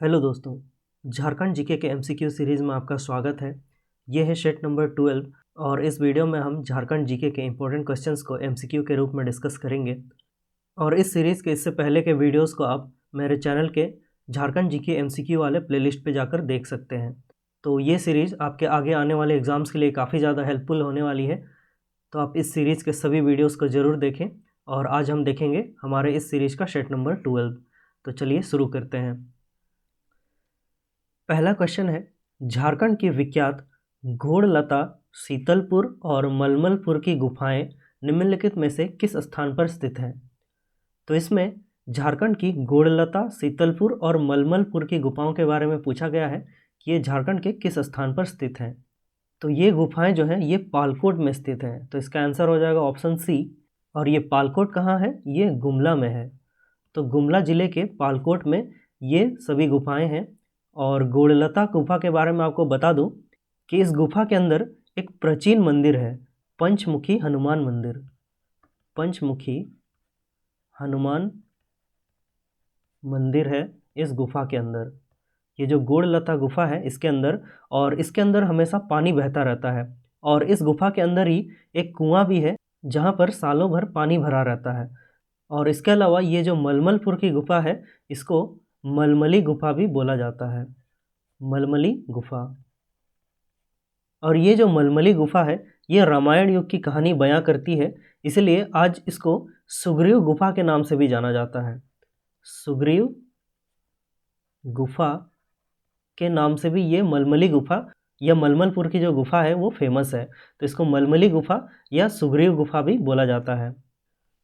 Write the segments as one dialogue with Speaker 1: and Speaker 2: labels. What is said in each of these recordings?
Speaker 1: Hello दोस्तों, Jharkhand GK के MCQ series में आपका स्वागत है। ये है सेट नंबर 12 और इस वीडियो में हम झारखंड जीके के इम्पोर्टेंट क्वेश्चंस को एमसीक्यू के रूप में डिस्कस करेंगे। और इस सीरीज़ के इससे पहले के वीडियोस को आप मेरे चैनल के झारखंड जीके एमसीक्यू वाले प्लेलिस्ट पे जाकर देख सकते हैं। तो ये सीरीज़ आपके आगे आने वाले एग्ज़ाम्स के लिए काफ़ी ज़्यादा हेल्पफुल होने वाली है। तो आप इस सीरीज़ के सभी वीडियोज़ को ज़रूर देखें। और आज हम देखेंगे हमारे इस सीरीज़ का सेट नंबर 12। तो चलिए शुरू करते हैं। पहला क्वेश्चन है, झारखंड की विख्यात घोड़लता, शीतलपुर और मलमलपुर की गुफाएं निम्नलिखित में से किस स्थान पर स्थित हैं? तो इसमें झारखंड की घोड़लता, शीतलपुर और मलमलपुर की गुफाओं के बारे में पूछा गया है कि ये झारखंड के किस स्थान पर स्थित हैं। तो ये गुफाएं जो हैं ये पालकोट में स्थित हैं। तो इसका आंसर हो जाएगा ऑप्शन सी। और ये पालकोट कहाँ है? ये गुमला में है। तो गुमला जिले के पालकोट में ये सभी गुफाएं हैं। और गोड़लता गुफा के बारे में आपको बता दूं कि इस गुफा के अंदर एक प्राचीन मंदिर है, पंचमुखी हनुमान मंदिर। पंचमुखी हनुमान मंदिर है इस गुफा के अंदर। ये जो गोड़लता गुफा है इसके अंदर, और इसके अंदर हमेशा पानी बहता रहता है। और इस गुफा के अंदर ही एक कुआं भी है जहाँ पर सालों भर पानी भरा रहता है। और इसके अलावा ये जो मलमलपुर की गुफा है इसको मलमली गुफा भी बोला जाता है, मलमली गुफा। और ये जो मलमली गुफा है ये रामायण युग की कहानी बयां करती है, इसलिए आज इसको सुग्रीव गुफा के नाम से भी जाना जाता है। सुग्रीव गुफा के नाम से भी ये मलमली गुफा या मलमलपुर की जो गुफा है वो फेमस है। तो इसको मलमली गुफा या सुग्रीव गुफा भी बोला जाता है।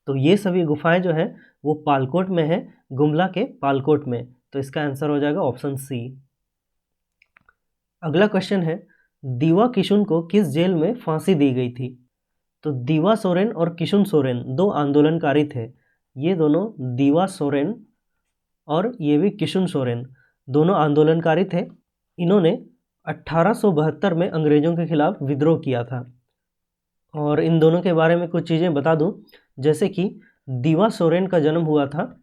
Speaker 1: तो ये सभी गुफाएं जो हैं वो पालकोट में है, गुमला के पालकोट में। तो इसका आंसर हो जाएगा ऑप्शन सी। अगला क्वेश्चन है, दीवा किशुन को किस जेल में फांसी दी गई थी? तो दीवा सोरेन और किशुन सोरेन दो आंदोलनकारी थे। ये दोनों, दीवा सोरेन और ये भी किशुन सोरेन, दोनों आंदोलनकारी थे। इन्होंने 1872 में अंग्रेज़ों के खिलाफ विद्रोह किया था। और इन दोनों के बारे में कुछ चीज़ें बता दूं, जैसे कि दीवा सोरेन का जन्म हुआ था,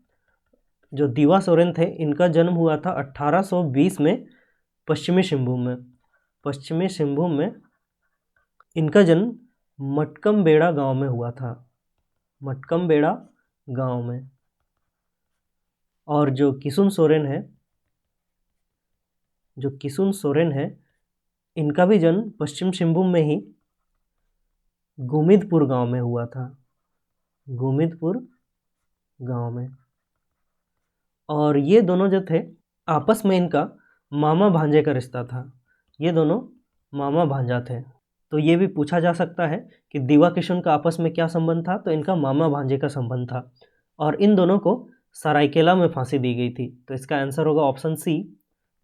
Speaker 1: जो दीवा सोरेन थे इनका जन्म हुआ था 1820 में पश्चिमी सिंहभूम में। पश्चिमी सिंहभूम में इनका जन्म मटकमबेड़ा गांव में हुआ था, मटकमबेड़ा गांव में। और जो किशुन सोरेन है, जो किशुन सोरेन है इनका भी जन्म पश्चिम सिंहभूम में ही गुमिदपुर गांव में हुआ था, गुमिदपुर गांव में। और ये दोनों जो थे आपस में इनका मामा भांजे का रिश्ता था। ये दोनों मामा भांजा थे। तो ये भी पूछा जा सकता है कि दीवा किशुन का आपस में क्या संबंध था? तो इनका मामा भांजे का संबंध था। और इन दोनों को सरायकेला में फांसी दी गई थी। तो इसका आंसर होगा ऑप्शन सी।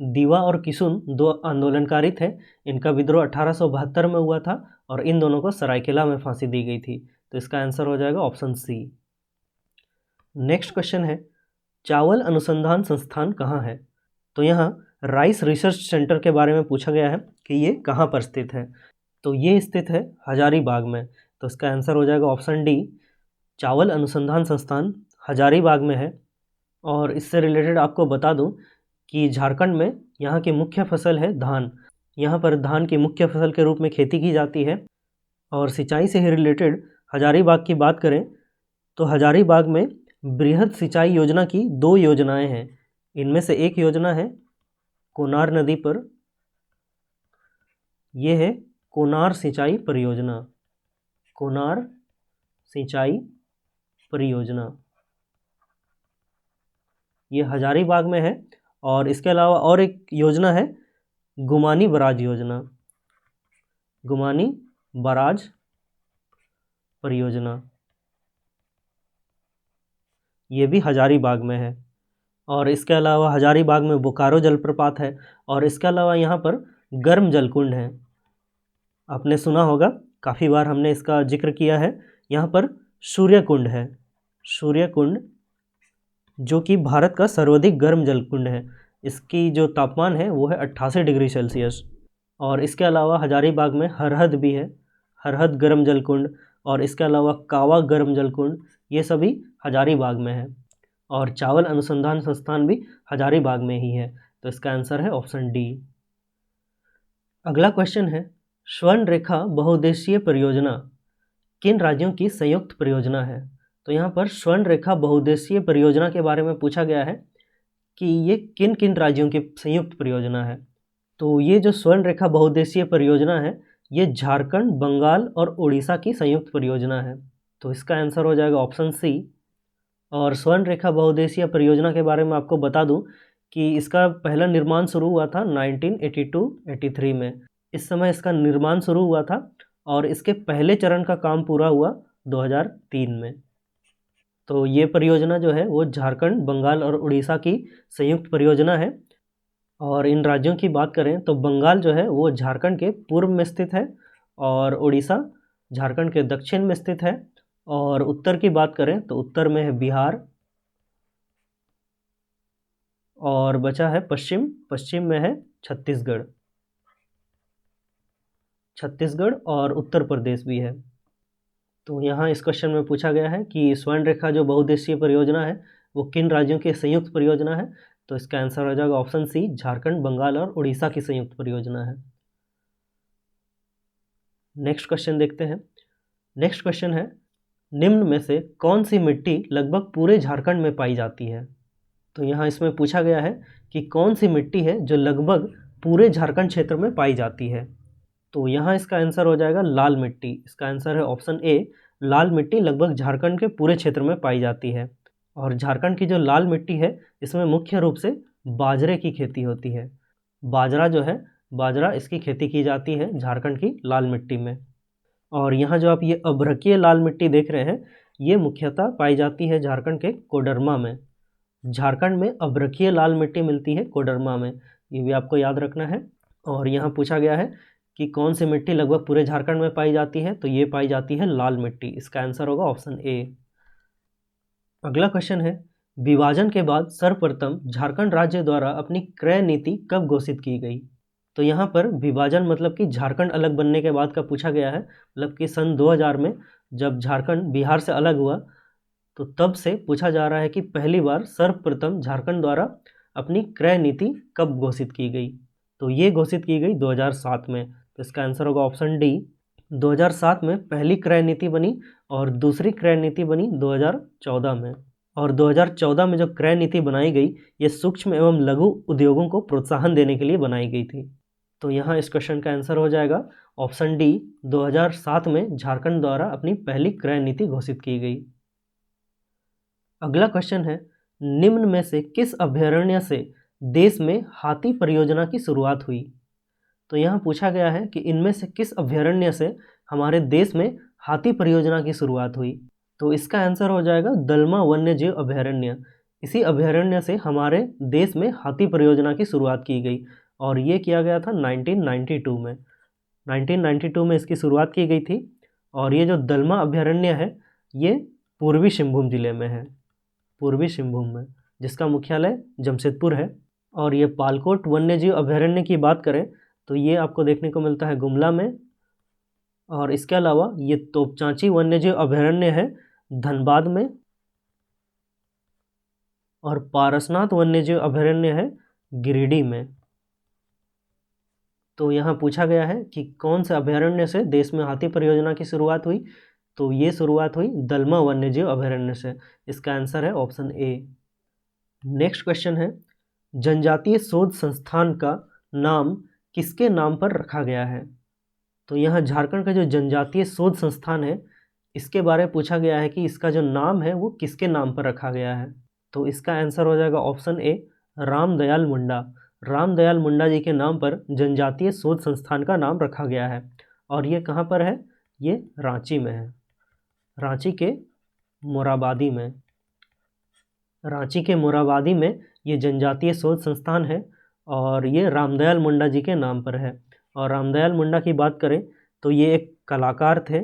Speaker 1: दीवा और किशुन दो आंदोलनकारी थे। इनका विद्रोह 1872 में हुआ था और इन दोनों को सरायकेला में फांसी दी गई थी। तो इसका आंसर हो जाएगा ऑप्शन सी। नेक्स्ट क्वेश्चन है, चावल अनुसंधान संस्थान कहाँ है? तो यहाँ राइस रिसर्च सेंटर के बारे में पूछा गया है कि ये कहाँ पर स्थित है। तो ये स्थित है हजारीबाग में। तो इसका आंसर हो जाएगा ऑप्शन डी। चावल अनुसंधान संस्थान हजारीबाग में है। और इससे रिलेटेड आपको बता दूं कि झारखंड में यहाँ की मुख्य फसल है धान। यहाँ पर धान की मुख्य फसल के रूप में खेती की जाती है। और सिंचाई से ही रिलेटेड हजारीबाग की बात करें तो हजारीबाग में बृहद सिंचाई योजना की दो योजनाएं हैं। इनमें से एक योजना है कोनार नदी पर, यह है कोनार सिंचाई परियोजना, कोनार सिंचाई परियोजना, ये हजारीबाग में है। और इसके अलावा और एक योजना है गुमानी बराज योजना, गुमानी बराज परियोजना, ये भी हजारीबाग में है। और इसके अलावा हजारीबाग में बोकारो जलप्रपात है। और इसके अलावा यहाँ पर गर्म जलकुंड है, आपने सुना होगा, काफ़ी बार हमने इसका जिक्र किया है। यहाँ पर सूर्य कुंड है, सूर्य कुंड, जो कि भारत का सर्वाधिक गर्म जलकुंड है। इसकी जो तापमान है वो है 88 डिग्री सेल्सियस। और इसके अलावा हजारीबाग में हरहद भी है, हरहद गर्म जलकुंड। और इसके अलावा कावा गर्म जलकुंड, ये सभी हजारीबाग में है। और चावल अनुसंधान संस्थान भी हजारीबाग में ही है। तो तो इसका आंसर है ऑप्शन डी। अगला क्वेश्चन है, स्वर्ण रेखा बहुउद्देशीय परियोजना किन राज्यों की संयुक्त परियोजना है? तो यहाँ पर स्वर्ण रेखा बहुउद्देशीय परियोजना के बारे में पूछा गया है कि ये किन किन राज्यों की संयुक्त परियोजना है। तो ये जो स्वर्ण रेखा बहुउद्देशीय परियोजना है, ये झारखंड, बंगाल और उड़ीसा की संयुक्त परियोजना है। तो इसका आंसर हो जाएगा ऑप्शन सी। और स्वर्ण रेखा बहुउद्देशीय परियोजना के बारे में आपको बता दूं कि इसका पहला निर्माण शुरू हुआ था 1982-83 में। इस समय इसका निर्माण शुरू हुआ था और इसके पहले चरण का काम पूरा हुआ 2003 में। तो ये परियोजना जो है वो झारखंड, बंगाल और उड़ीसा की संयुक्त परियोजना है। और इन राज्यों की बात करें तो बंगाल जो है वो झारखंड के पूर्व में स्थित है और उड़ीसा झारखंड के दक्षिण में स्थित है। और उत्तर की बात करें तो उत्तर में है बिहार और बचा है पश्चिम, पश्चिम में है छत्तीसगढ़ और उत्तर प्रदेश भी है। तो यहाँ इस क्वेश्चन में पूछा गया है कि स्वर्ण रेखा जो बहुउद्देशीय परियोजना है वो किन राज्यों की संयुक्त परियोजना है? तो इसका आंसर हो जाएगा ऑप्शन सी, झारखंड, बंगाल और उड़ीसा की संयुक्त परियोजना है। नेक्स्ट क्वेश्चन देखते हैं। नेक्स्ट क्वेश्चन है, निम्न में से कौन सी मिट्टी लगभग पूरे झारखंड में पाई जाती है? तो यहाँ इसमें पूछा गया है कि कौन सी मिट्टी है जो लगभग पूरे झारखंड क्षेत्र में पाई जाती है। तो यहाँ इसका आंसर हो जाएगा लाल मिट्टी। इसका आंसर है ऑप्शन ए, लाल मिट्टी लगभग झारखंड के पूरे क्षेत्र में पाई जाती है। और झारखंड की जो लाल मिट्टी है इसमें मुख्य रूप से बाजरे की खेती होती है। बाजरा जो है, बाजरा इसकी खेती की जाती है झारखंड की लाल मिट्टी में। और यहाँ जो आप ये अभ्रकीय लाल मिट्टी देख रहे हैं, ये मुख्यतः पाई जाती है झारखंड के कोडरमा में। झारखंड में अभ्रकीय लाल मिट्टी मिलती है कोडरमा में, ये भी आपको याद रखना है। और यहाँ पूछा गया है कि कौन सी मिट्टी लगभग पूरे झारखंड में पाई जाती है? तो ये पाई जाती है लाल मिट्टी। इसका आंसर होगा ऑप्शन ए। अगला क्वेश्चन है, विभाजन के बाद सर्वप्रथम झारखंड राज्य द्वारा अपनी क्रय नीति कब घोषित की गई? तो यहाँ पर विभाजन मतलब कि झारखंड अलग बनने के बाद का पूछा गया है। मतलब कि सन 2000 में जब झारखंड बिहार से अलग हुआ तो तब से पूछा जा रहा है कि पहली बार सर्वप्रथम झारखंड द्वारा अपनी क्रय नीति कब घोषित की गई? तो ये घोषित की गई 2007 में। तो इसका आंसर होगा ऑप्शन डी। 2007 में पहली क्रय नीति बनी और दूसरी क्रय नीति बनी 2014 में। और 2014 में जो क्रय नीति बनाई गई ये सूक्ष्म एवं लघु उद्योगों को प्रोत्साहन देने के लिए बनाई गई थी। तो यहाँ इस क्वेश्चन का आंसर हो जाएगा ऑप्शन डी, 2007 में झारखंड द्वारा अपनी पहली क्रय नीति घोषित की गई। अगला क्वेश्चन है, निम्न में से किस अभयारण्य से देश में हाथी परियोजना की शुरुआत हुई? तो यहाँ पूछा गया है कि इनमें से किस अभयारण्य से हमारे देश में हाथी परियोजना की शुरुआत हुई? तो इसका आंसर हो जाएगा दलमा वन्यजीव अभयारण्य। इसी अभयारण्य से हमारे देश में हाथी परियोजना की शुरुआत की गई और ये किया गया था 1992 में। 1992 में इसकी शुरुआत की गई थी। और ये जो दलमा अभयारण्य है ये पूर्वी सिंहभूम जिले में है, पूर्वी सिंहभूम में, जिसका मुख्यालय जमशेदपुर है। और ये पालकोट वन्यजीव अभयारण्य की बात करें तो ये आपको देखने को मिलता है गुमला में। और इसके अलावा ये तोपचांची वन्यजीव अभयारण्य है धनबाद में। और पारसनाथ वन्यजीव अभयारण्य है गिरिडीह में। तो यहाँ पूछा गया है कि कौन से अभयारण्य से देश में हाथी परियोजना की शुरुआत हुई? तो ये शुरुआत हुई दलमा वन्यजीव अभयारण्य से। इसका आंसर है ऑप्शन ए। नेक्स्ट क्वेश्चन है, जनजातीय शोध संस्थान का नाम किसके नाम पर रखा गया है? तो यहाँ झारखंड का जो जनजातीय शोध संस्थान है इसके बारे में पूछा गया है कि इसका जो नाम है वो किसके नाम पर रखा गया है? तो इसका आंसर हो जाएगा ऑप्शन ए, रामदयाल मुंडा। रामदयाल मुंडा जी के नाम पर जनजातीय शोध संस्थान का नाम रखा गया है। और ये कहाँ पर है? ये रांची में है, रांची के मोराबादी में। रांची के मोराबादी में ये जनजातीय शोध संस्थान है और ये रामदयाल मुंडा जी के नाम पर है। और रामदयाल मुंडा की बात करें तो ये एक कलाकार थे,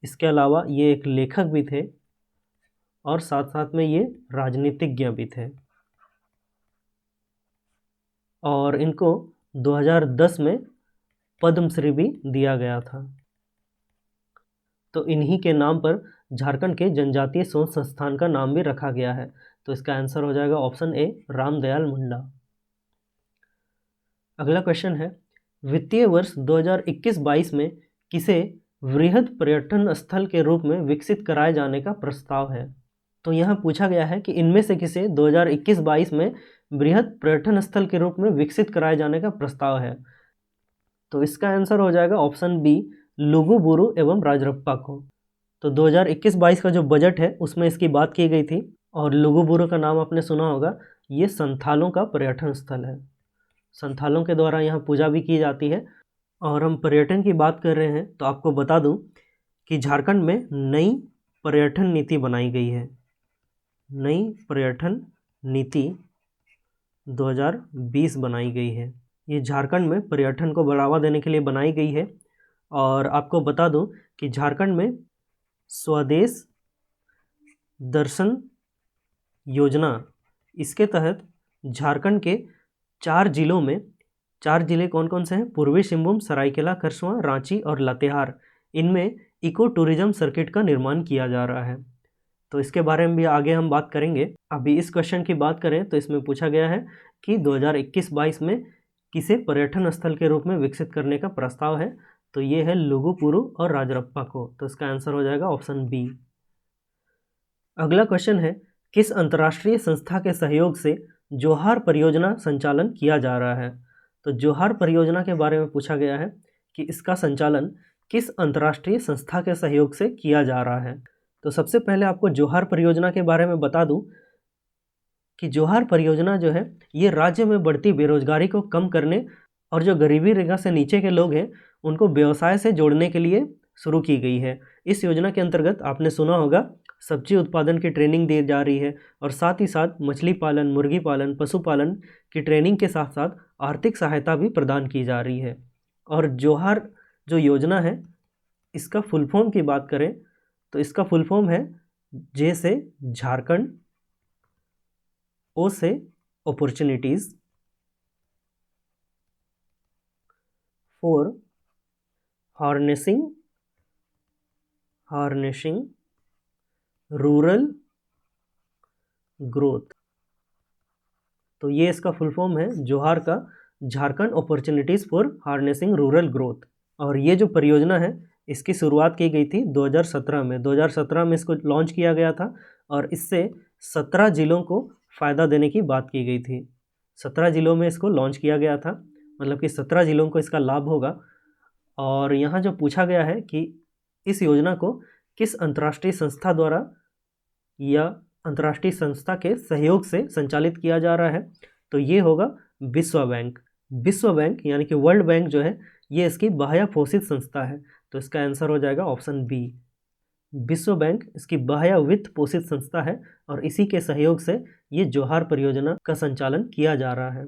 Speaker 1: इसके अलावा ये एक लेखक भी थे और साथ साथ में ये राजनीतिज्ञ भी थे। और इनको 2010 में पद्मश्री भी दिया गया था। तो इन्हीं के नाम पर झारखंड के जनजातीय शोध संस्थान का नाम भी रखा गया है। तो इसका आंसर हो जाएगा ऑप्शन ए रामदयाल मुंडा। अगला क्वेश्चन है, वित्तीय वर्ष 2021-22 में किसे वृहद पर्यटन स्थल के रूप में विकसित कराए जाने का प्रस्ताव है। तो यहाँ पूछा गया है कि इनमें से किसे 2021-22 में वृहद पर्यटन स्थल के रूप में विकसित कराए जाने का प्रस्ताव है। तो इसका आंसर हो जाएगा ऑप्शन बी लुगुबुरु एवं राजरप्पा को। तो 2021-22 का जो बजट है उसमें इसकी बात की गई थी, और लुगुबुरु का नाम आपने सुना होगा, ये संथालों का पर्यटन स्थल है। संथालों के द्वारा यहाँ पूजा भी की जाती है। और हम पर्यटन की बात कर रहे हैं तो आपको बता दूं कि झारखंड में नई पर्यटन नीति बनाई गई है। नई पर्यटन नीति 2020 बनाई गई है। ये झारखंड में पर्यटन को बढ़ावा देने के लिए बनाई गई है। और आपको बता दूं कि झारखंड में स्वदेश दर्शन योजना, इसके तहत झारखंड के 4 जिलों में, 4 जिले कौन कौन से हैं, पूर्वी सिंहभूम, सरायकेला खरसुआ, रांची और लातेहार, इनमें इको टूरिज्म सर्किट का निर्माण किया जा रहा है। तो इसके बारे में भी आगे हम बात करेंगे। अभी इस क्वेश्चन की बात करें तो इसमें पूछा गया है कि 2021-22 में किसे पर्यटन स्थल के रूप में विकसित करने का प्रस्ताव है। तो ये है लुगुबुरु और राजरप्पा को। तो इसका आंसर हो जाएगा ऑप्शन बी। अगला क्वेश्चन है, किस अंतर्राष्ट्रीय संस्था के सहयोग से जोहार परियोजना संचालन किया जा रहा है। तो जोहार परियोजना के बारे में पूछा गया है कि इसका संचालन किस अंतर्राष्ट्रीय संस्था के सहयोग से किया जा रहा है। तो सबसे पहले आपको जोहार परियोजना के बारे में बता दूं कि जोहार परियोजना जो है ये राज्य में बढ़ती बेरोजगारी को कम करने और जो गरीबी रेखा से नीचे के लोग हैं उनको व्यवसाय से जोड़ने के लिए शुरू की गई है। इस योजना के अंतर्गत आपने सुना होगा सब्जी उत्पादन की ट्रेनिंग दी जा रही है, और साथ ही साथ मछली पालन, मुर्गी पालन, पशुपालन की ट्रेनिंग के साथ साथ आर्थिक सहायता भी प्रदान की जा रही है। और जोहार जो योजना है इसका फुल फॉर्म की बात करें तो इसका फुल फॉर्म है जे से झारखंड, ओ से opportunities for harnessing rural growth. तो ये इसका फुल फॉर्म है जोहार का, Jharkhand opportunities for harnessing rural growth. और ये जो परियोजना है इसकी शुरुआत की गई थी 2017 में। 2017 में इसको लॉन्च किया गया था और इससे 17 जिलों को फ़ायदा देने की बात की गई थी। 17 जिलों में इसको लॉन्च किया गया था, मतलब कि 17 जिलों को इसका लाभ होगा। और यहाँ जो पूछा गया है कि इस योजना को किस अंतर्राष्ट्रीय संस्था द्वारा या अंतर्राष्ट्रीय संस्था के सहयोग से संचालित किया जा रहा है, तो ये होगा विश्व बैंक। विश्व बैंक यानी कि वर्ल्ड बैंक जो है ये इसकी बाह्य पोषित संस्था है। तो इसका आंसर हो जाएगा ऑप्शन बी। विश्व बैंक इसकी बाह्य वित्त पोषित संस्था है और इसी के सहयोग से ये जोहार परियोजना का संचालन किया जा रहा है।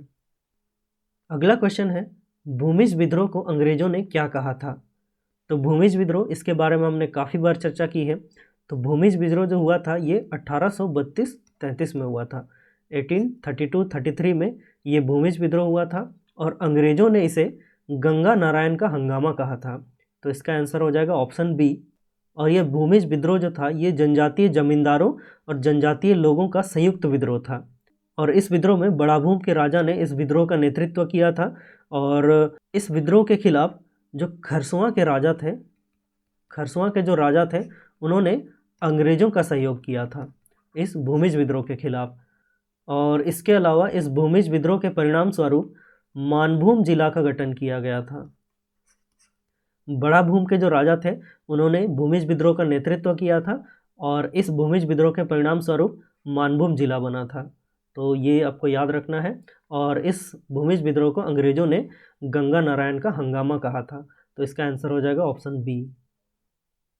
Speaker 1: अगला क्वेश्चन है, भूमिज विद्रोह को अंग्रेजों ने क्या कहा था। तो भूमिज विद्रोह, इसके बारे में हमने काफ़ी बार चर्चा की है। तो भूमिज विद्रोह जो हुआ था ये 1832-33 में हुआ था। 1832-33 में ये भूमिज विद्रोह हुआ था और अंग्रेजों ने इसे गंगा नारायण का हंगामा कहा था। तो इसका आंसर हो जाएगा ऑप्शन बी। और यह भूमिज विद्रोह जो था ये जनजातीय जमींदारों और जनजातीय लोगों का संयुक्त विद्रोह था। और इस विद्रोह में बड़ाभूम के राजा ने इस विद्रोह का नेतृत्व किया था। और इस विद्रोह के खिलाफ जो खरसुआ के राजा थे, खरसुआ के जो राजा थे उन्होंने अंग्रेज़ों का सहयोग किया था इस भूमिज विद्रोह के खिलाफ। और इसके अलावा इस भूमिज विद्रोह के परिणाम स्वरूप मानभूम जिला का गठन किया गया था। बड़ा भूम के जो राजा थे उन्होंने भूमिज विद्रोह का नेतृत्व किया था और इस भूमिज विद्रोह के परिणाम स्वरूप मानभूम जिला बना था। तो ये आपको याद रखना है। और इस भूमिज विद्रोह को अंग्रेज़ों ने गंगा नारायण का हंगामा कहा था। तो इसका आंसर हो जाएगा ऑप्शन बी।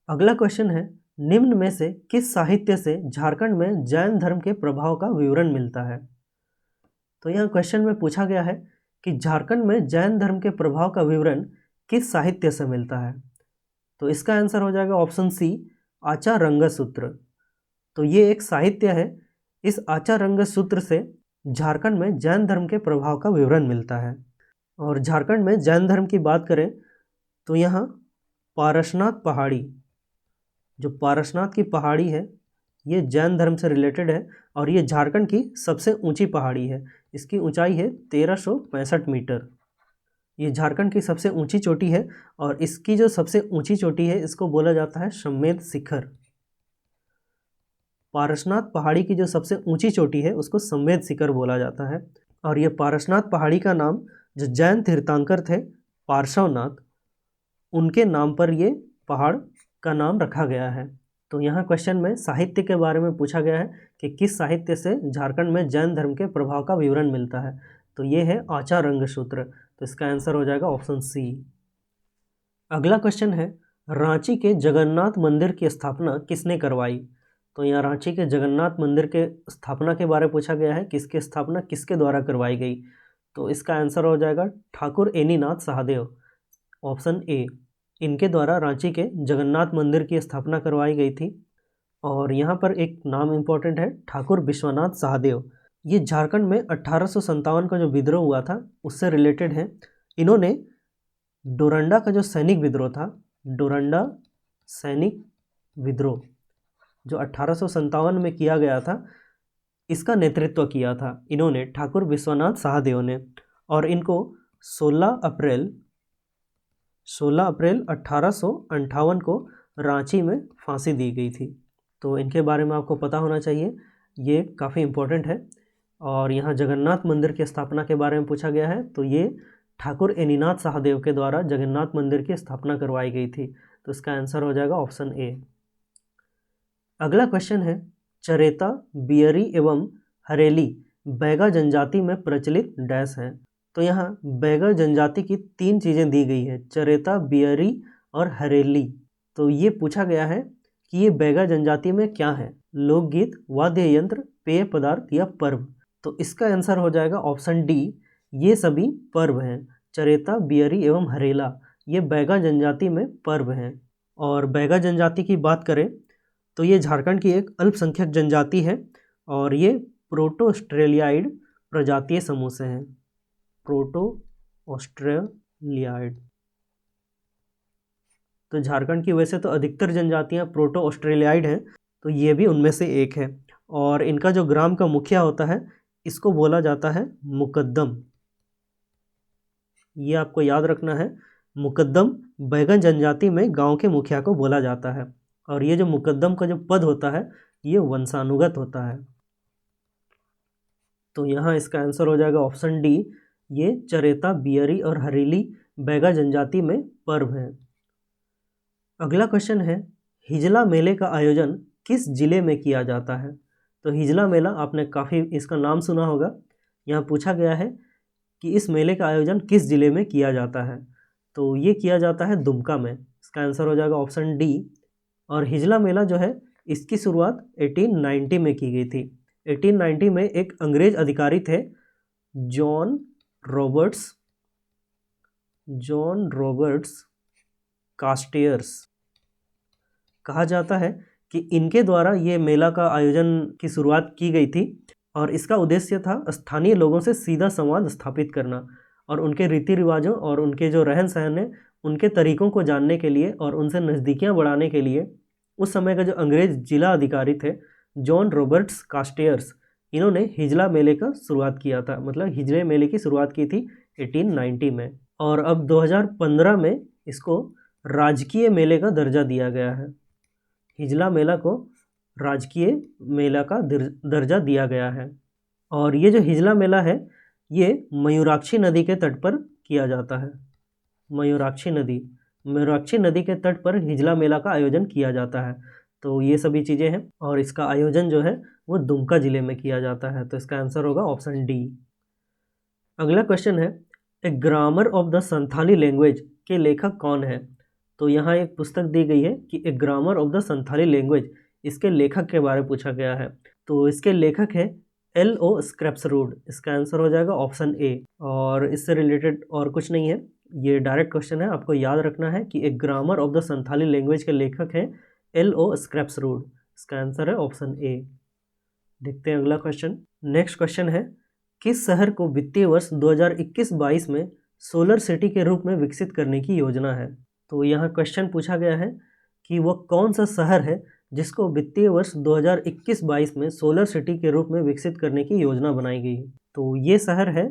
Speaker 1: अगला क्वेश्चन है, निम्न में से किस साहित्य से झारखंड में जैन धर्म के प्रभाव का विवरण मिलता है। तो यहाँ क्वेश्चन में पूछा गया है कि झारखंड में जैन धर्म के प्रभाव का विवरण किस साहित्य से मिलता है। तो इसका आंसर हो जाएगा ऑप्शन सी, आचार रंग सूत्र। तो ये एक साहित्य है। इस आचार रंग सूत्र से झारखंड में जैन धर्म के प्रभाव का विवरण मिलता है। और झारखंड में जैन धर्म की बात करें तो यहाँ पारसनाथ पहाड़ी, जो पारसनाथ की पहाड़ी है ये जैन धर्म से रिलेटेड है और ये झारखंड की सबसे ऊंची पहाड़ी है। इसकी ऊंचाई है 1365 मीटर। ये झारखंड की सबसे ऊंची चोटी है और इसकी जो सबसे ऊंची चोटी है इसको बोला जाता है सम्मेद शिखर। पारसनाथ पहाड़ी की जो सबसे ऊंची चोटी है उसको सम्मेद शिखर बोला जाता है। और ये पारसनाथ पहाड़ी का नाम जो जैन तीर्थंकर थे पार्श्वनाथ, उनके नाम पर ये पहाड़ का नाम रखा गया है। तो यहाँ क्वेश्चन में साहित्य के बारे में पूछा गया है कि किस साहित्य से झारखंड में जैन धर्म के प्रभाव का विवरण मिलता है। तो ये है आचार रंगसूत्र। तो इसका आंसर हो जाएगा ऑप्शन सी। अगला क्वेश्चन है, रांची के जगन्नाथ मंदिर की स्थापना किसने करवाई। तो यहाँ रांची के जगन्नाथ मंदिर के स्थापना के बारे में पूछा गया है, किसकी स्थापना किसके द्वारा करवाई गई। तो इसका आंसर हो जाएगा ठाकुर एनीनाथ सहदेव, ऑप्शन ए। इनके द्वारा रांची के जगन्नाथ मंदिर की स्थापना करवाई गई थी। और यहाँ पर एक नाम इम्पोर्टेंट है, ठाकुर विश्वनाथ सहदेव। ये झारखंड में 1857 का जो विद्रोह हुआ था उससे रिलेटेड है। इन्होंने डोरंडा का जो सैनिक विद्रोह था, डोरंडा सैनिक विद्रोह जो 1857 में किया गया था, इसका नेतृत्व किया था इन्होंने, ठाकुर विश्वनाथ सहदेव ने। और इनको 16 अप्रैल 1858 को रांची में फांसी दी गई थी। तो इनके बारे में आपको पता होना चाहिए, ये काफ़ी इम्पोर्टेंट है। और यहाँ जगन्नाथ मंदिर की स्थापना के बारे में पूछा गया है, तो ये ठाकुर एनीनाथ सहदेव के द्वारा जगन्नाथ मंदिर की स्थापना करवाई गई थी। तो इसका आंसर हो जाएगा ऑप्शन ए। अगला क्वेश्चन है, चरेता, बियरी एवं हरेली बैगा जनजाति में प्रचलित डैश है। तो यहाँ बैगा जनजाति की 3 चीज़ें दी गई है, चरेता, बियरी और हरेली। तो ये पूछा गया है कि ये बैगा जनजाति में क्या है, लोकगीत, वाद्य यंत्र, पेय पदार्थ या पर्व। तो इसका आंसर हो जाएगा ऑप्शन डी, ये सभी पर्व हैं। चरेता, बियरी एवं हरेला ये बैगा जनजाति में पर्व हैं। और बैगा जनजाति की बात करें तो ये झारखंड की एक अल्पसंख्यक जनजाति है और ये प्रोटो ऑस्ट्रेलियाइड प्रजातीय समूह से हैं। Proto Australoid. तो झारखंड की वैसे तो अधिकतर जनजातियां प्रोटो ऑस्ट्रेलियाइड हैं, तो ये भी उनमें से एक है। और इनका जो ग्राम का मुखिया होता है इसको बोला जाता है मुकद्दम। ये आपको याद रखना है, मुकद्दम बैगन जनजाति में गांव के मुखिया को बोला जाता है। और ये जो मुकद्दम का जो पद होता है ये वंशानुगत होता है। तो यहाँ इसका आंसर हो जाएगा ऑप्शन डी, ये चरेता, बियरी और हरेली बैगा जनजाति में पर्व हैं। अगला क्वेश्चन है, हिजला मेले का आयोजन किस जिले में किया जाता है। तो हिजला मेला आपने काफ़ी इसका नाम सुना होगा। यहाँ पूछा गया है कि इस मेले का आयोजन किस जिले में किया जाता है। तो ये किया जाता है दुमका में। इसका आंसर हो जाएगा ऑप्शन डी। और हिजला मेला जो है इसकी शुरुआत 1890 में की गई थी। 1890 में एक अंग्रेज अधिकारी थे जॉन रॉबर्ट्स कास्टियर्स। कहा जाता है कि इनके द्वारा ये मेला का आयोजन की शुरुआत की गई थी और इसका उद्देश्य था स्थानीय लोगों से सीधा संवाद स्थापित करना और उनके रीति रिवाजों और उनके जो रहन सहन है उनके तरीकों को जानने के लिए और उनसे नज़दीकियाँ बढ़ाने के लिए उस समय का जो अंग्रेज जिला अधिकारी थे जॉन रॉबर्ट्स कास्टियर्स, इन्होंने हिजला मेले का शुरुआत किया था, मतलब हिजले मेले की शुरुआत की थी 1890 में। और अब 2015 में इसको राजकीय मेले का दर्जा दिया गया है। हिजला मेला को राजकीय मेला का दर्जा दिया गया है। और ये जो हिजला मेला है ये मयूराक्षी नदी के तट पर किया जाता है। मयूराक्षी नदी के तट पर हिजला मेला का आयोजन किया जाता है। तो ये सभी चीज़ें हैं और इसका आयोजन जो है वो दुमका जिले में किया जाता है। तो इसका आंसर होगा ऑप्शन डी। अगला क्वेश्चन है, a grammar of the Santali language के लेखक कौन है। तो यहाँ एक पुस्तक दी गई है कि a grammar of the Santali language, इसके लेखक के बारे में पूछा गया है। तो इसके लेखक है L.O. स्क्रैप्सरूड। इसका आंसर हो जाएगा ऑप्शन ए। और इससे रिलेटेड और कुछ नहीं है, ये डायरेक्ट क्वेश्चन है, आपको याद रखना है कि एक grammar of the Santali language के लेखक हैं L.O. स्क्रैप्सरूड। इसका आंसर है ऑप्शन ए। देखते हैं अगला क्वेश्चन। नेक्स्ट क्वेश्चन है, किस शहर को वित्तीय वर्ष 2021-22 में सोलर सिटी के रूप में विकसित करने की योजना है। तो यहाँ क्वेश्चन पूछा गया है कि वह कौन सा शहर है जिसको वित्तीय वर्ष 2021-22 में सोलर सिटी के रूप में विकसित करने की योजना बनाई गई। तो ये शहर है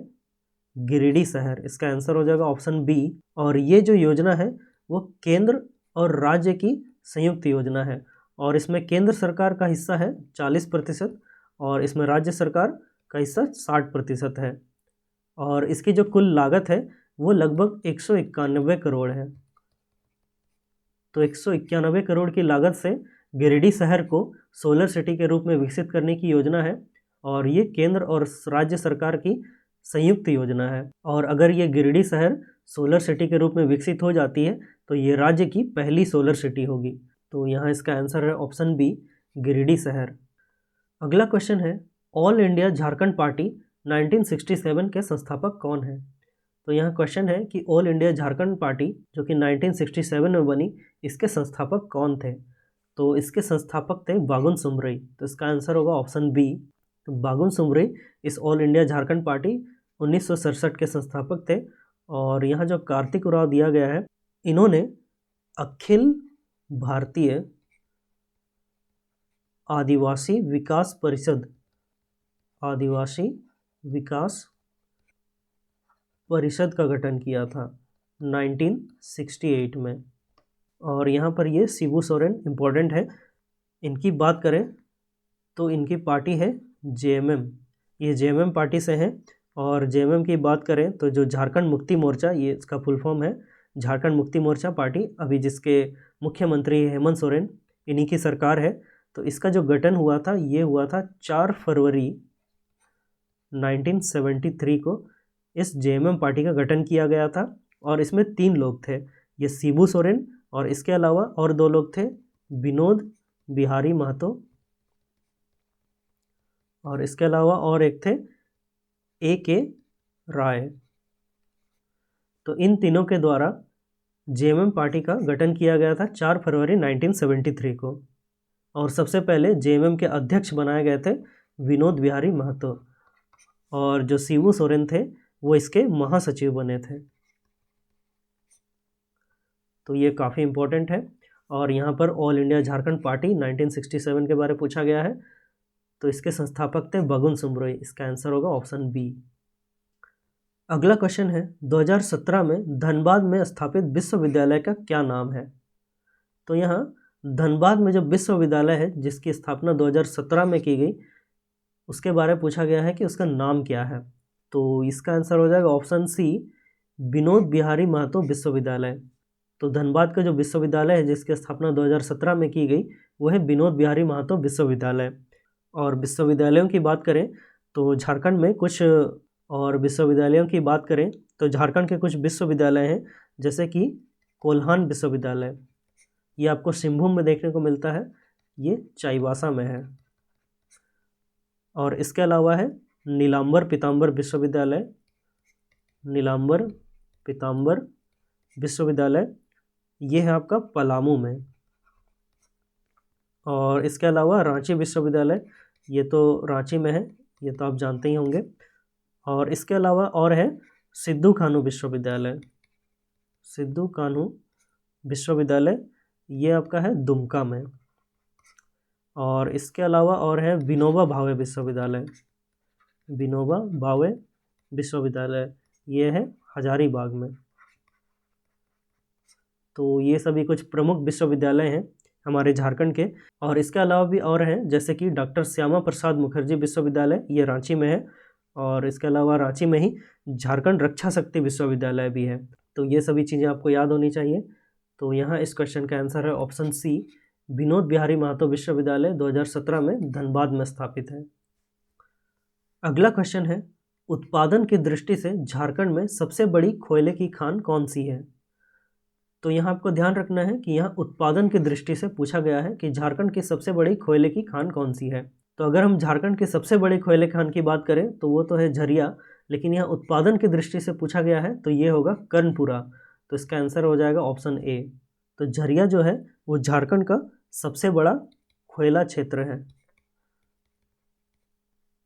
Speaker 1: गिरिडीह शहर, इसका आंसर हो जाएगा ऑप्शन बी। और ये जो योजना है वो केंद्र और राज्य की संयुक्त योजना है, और इसमें केंद्र सरकार का हिस्सा है 40% और इसमें राज्य सरकार का हिस्सा 60% है। और इसकी जो कुल लागत है वो लगभग 191 करोड़ है। तो 191 करोड़ की लागत से गिरिडीह शहर को सोलर सिटी के रूप में विकसित करने की योजना है, और ये केंद्र और राज्य सरकार की संयुक्त योजना है। और अगर ये गिरिडीह शहर सोलर सिटी के रूप में विकसित हो जाती है तो ये राज्य की पहली सोलर सिटी होगी। तो यहाँ इसका आंसर है ऑप्शन बी, गिरिडीह शहर। अगला क्वेश्चन है, ऑल इंडिया झारखंड पार्टी 1967 के संस्थापक कौन है? तो यहाँ क्वेश्चन है कि ऑल इंडिया झारखंड पार्टी जो कि 1967 में बनी, इसके संस्थापक कौन थे? तो इसके संस्थापक थे बागुन सुमरई। तो इसका आंसर होगा ऑप्शन बी। तो बागुन सुमरई इस ऑल इंडिया झारखंड पार्टी 1967 के संस्थापक थे। और यहाँ जो कार्तिक उरांव दिया गया है, इन्होंने अखिल भारतीय आदिवासी विकास परिषद का गठन किया था 1968 में। और यहाँ पर ये शिबू सोरेन इम्पोर्टेंट है। इनकी बात करें तो इनकी पार्टी है जेएमएम, ये जेएमएम पार्टी से हैं। और जेएमएम की बात करें तो जो झारखंड मुक्ति मोर्चा, ये इसका फुल फॉर्म है झारखंड मुक्ति मोर्चा पार्टी, अभी जिसके मुख्यमंत्री हेमंत सोरेन, इन्हीं की सरकार है। तो इसका जो गठन हुआ था ये हुआ था 4 फरवरी 1973 को इस जेएमएम पार्टी का गठन किया गया था। और इसमें 3 लोग थे, ये शिबू सोरेन, और इसके अलावा और 2 लोग थे, विनोद बिहारी महतो, और इसके अलावा और एक थे ए.के. राय। तो इन तीनों के द्वारा जेएमएम पार्टी का गठन किया गया था 4 फरवरी 1973 को। और सबसे पहले जेएमएम के अध्यक्ष बनाए गए थे विनोद बिहारी महतो, और जो शिबू सोरेन थे वो इसके महासचिव बने थे। तो ये काफ़ी इम्पोर्टेंट है। और यहाँ पर ऑल इंडिया झारखंड पार्टी 1967 के बारे में पूछा गया है। तो इसके संस्थापक थे बागुन सुमरई, इसका आंसर होगा ऑप्शन बी। अगला क्वेश्चन है, 2017 में धनबाद में स्थापित विश्वविद्यालय का क्या नाम है? तो यहाँ धनबाद में जो विश्वविद्यालय है जिसकी स्थापना 2017 में की गई, उसके बारे में पूछा गया है कि उसका नाम क्या है। तो इसका आंसर हो जाएगा ऑप्शन सी, विनोद बिहारी महतो विश्वविद्यालय। तो धनबाद का जो विश्वविद्यालय है जिसकी स्थापना 2017 में की गई वो है विनोद बिहारी महतो विश्वविद्यालय। और विश्वविद्यालयों की बात करें तो झारखंड में कुछ, और विश्वविद्यालयों की बात करें तो झारखंड के कुछ विश्वविद्यालय हैं, जैसे कि कोल्हान विश्वविद्यालय, ये आपको सिंहभूम में देखने को मिलता है, ये चाईबासा में है। और इसके अलावा है नीलांबर पीताम्बर विश्वविद्यालय, नीलांबर पीताम्बर विश्वविद्यालय, ये है आपका पलामू में। और इसके अलावा रांची विश्वविद्यालय, ये तो रांची में है, ये तो आप जानते ही होंगे। और इसके अलावा और है सिद्धू कान्हू विश्वविद्यालय, सिद्धू कान्हू विश्वविद्यालय, ये आपका है दुमका में। और इसके अलावा और है विनोबा भावे विश्वविद्यालय, विनोबा भावे विश्वविद्यालय, ये है हजारीबाग में। तो ये सभी कुछ प्रमुख विश्वविद्यालय हैं हमारे झारखंड के। और इसके अलावा भी और हैं, जैसे कि डॉक्टर श्यामा प्रसाद मुखर्जी विश्वविद्यालय, ये रांची में है। और इसके अलावा रांची में ही झारखंड रक्षा शक्ति विश्वविद्यालय भी है। तो ये सभी चीज़ें आपको याद होनी चाहिए। तो यहाँ इस क्वेश्चन का आंसर है ऑप्शन सी, विनोद बिहारी महतो विश्वविद्यालय 2017 में धनबाद में स्थापित है। अगला क्वेश्चन है, उत्पादन की दृष्टि से झारखंड में सबसे बड़ी कोयले की खान कौन सी है? तो यहाँ आपको ध्यान रखना है कि यहाँ उत्पादन की दृष्टि से पूछा गया है कि झारखंड की सबसे बड़ी कोयले की खान कौन सी है। तो अगर हम झारखंड की सबसे बड़ी कोयले खान की बात करें तो वो तो है झरिया, लेकिन यहाँ उत्पादन की दृष्टि से पूछा गया है तो ये होगा कर्णपुरा। तो इसका आंसर हो जाएगा ऑप्शन ए। तो झरिया जो है वो झारखंड का सबसे बड़ा कोयला क्षेत्र है,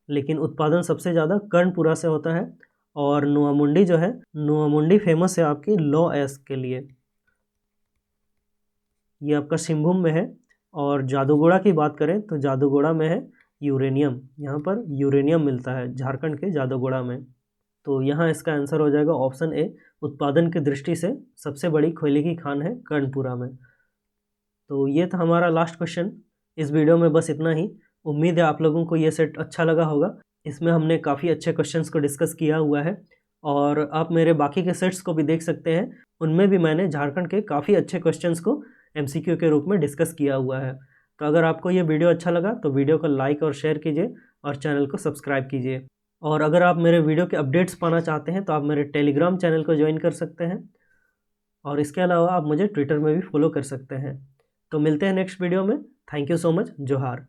Speaker 1: लेकिन उत्पादन सबसे ज़्यादा कर्णपुरा से होता है। और नोआमुंडी जो है, नोआमुंडी फेमस है आपकी लॉ एश के लिए, ये आपका सिंहभूम में है। और जादूगोड़ा की बात करें तो जादूगोड़ा में है यूरेनियम, यहाँ पर यूरेनियम मिलता है झारखंड के जादूगोड़ा में। तो यहाँ इसका आंसर हो जाएगा ऑप्शन ए, उत्पादन की दृष्टि से सबसे बड़ी कोयले की खान है कर्णपुरा में। तो ये था हमारा लास्ट क्वेश्चन। इस वीडियो में बस इतना ही। उम्मीद है आप लोगों को ये सेट अच्छा लगा होगा। इसमें हमने काफ़ी अच्छे क्वेश्चंस को डिस्कस किया हुआ है और आप मेरे बाकी के सेट्स को भी देख सकते हैं, उनमें भी मैंने झारखंड के काफ़ी अच्छे क्वेश्चंस को एमसीक्यू के रूप में डिस्कस किया हुआ है। तो अगर आपको ये वीडियो अच्छा लगा तो वीडियो को लाइक और शेयर कीजिए और चैनल को सब्सक्राइब कीजिए। और अगर आप मेरे वीडियो के अपडेट्स पाना चाहते हैं तो आप मेरे टेलीग्राम चैनल को ज्वाइन कर सकते हैं और इसके अलावा आप मुझे ट्विटर में भी फॉलो कर सकते हैं। तो मिलते हैं नेक्स्ट वीडियो में। Thank you so much. जोहार।